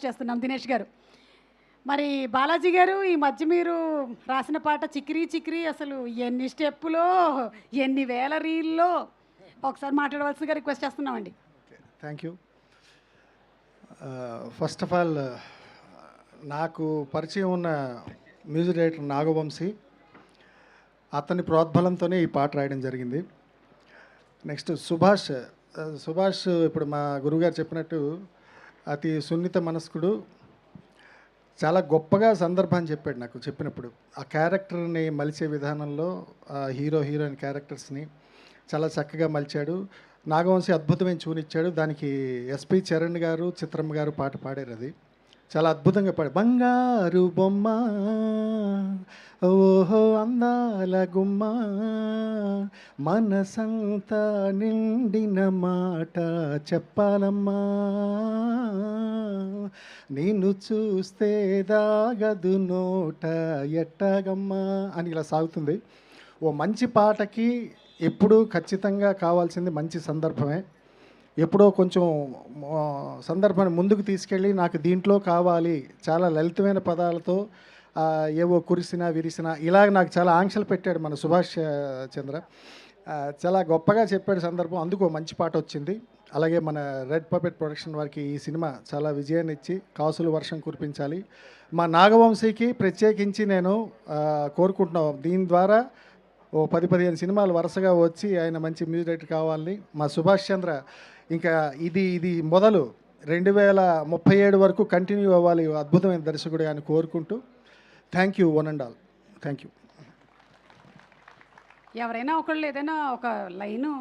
చేస్తున్నాం దినేష్ గారు. మరి బాలాజీ గారు ఈ మధ్య మీరు రాసిన పాట 'చిక్కిరి చిక్కిరి' అసలు ఎన్ని స్టెప్పులో, ఎన్ని వేల రీల్‌లో ఒకసారి మాట్లాడవలసిందిగా రిక్వెస్ట్ చేస్తున్నామండి. Thank you. First of all నాకు పరిచయం ఉన్న మ్యూజిక్ డైరెక్టర్ నాగవంశీ, అతని ప్రోద్బలంతోనే ఈ పాట రాయడం జరిగింది. నెక్స్ట్ సుభాష్ ఇప్పుడు మా గురువుగారు చెప్పినట్టు అతి సున్నిత మనస్కుడు. చాలా గొప్పగా సందర్భాన్ని చెప్పాడు నాకు చెప్పినప్పుడు. ఆ క్యారెక్టర్ని మలిచే విధానంలో హీరోయిన్ క్యారెక్టర్స్ని చాలా చక్కగా మలిచాడు. నాగవంశీ అద్భుతమైన చూనిచ్చాడు. దానికి ఎస్పి చరణ్ గారు, చిత్రమ్మ గారు పాట పాడారు. అది చాలా అద్భుతంగా బంగారు బొమ్మ ఓహో అందాల గుమ్మ మనసంతా నిండిన మాట చెప్పాలమ్మా నిన్ను చూస్తే దాగదు నోట ఎట్టాగమ్మా అని ఇలా సాగుతుంది. ఓ మంచి పాటకి ఎప్పుడూ ఖచ్చితంగా కావాల్సింది మంచి సందర్భమే. ఎప్పుడో కొంచెం సందర్భాన్ని ముందుకు తీసుకెళ్ళి నాకు దీంట్లో కావాలి చాలా లలితమైన పదాలతో ఏవో కురిసినా విరిసినా ఇలాగ నాకు చాలా ఆంక్షలు పెట్టాడు మన సుభాష్ చంద్ర. చాలా గొప్పగా చెప్పాడు సందర్భం. అందుకు మంచి పాట వచ్చింది. అలాగే మన రెడ్ పపెట్ ప్రొడక్షన్ వారికి ఈ సినిమా చాలా విజయాన్ని ఇచ్చి కాసులు వర్షం కురిపించాలి. మా నాగవంశీకి ప్రత్యేకించి నేను కోరుకుంటున్నాం, దీని ద్వారా ఓ 10-15 సినిమాలు వరుసగా వచ్చి ఆయన మంచి మ్యూజిక్ డైరెక్టర్ కావాలని. మా సుభాష్ చంద్ర ఇంకా ఇది మొదలు 2037 వరకు కంటిన్యూ అవ్వాలి అద్భుతమైన దర్శకుడు అని కోరుకుంటూ thank you one and all. Thank you. ఎవరైనా ఒకళ్ళు ఏదైనా ఒక లైను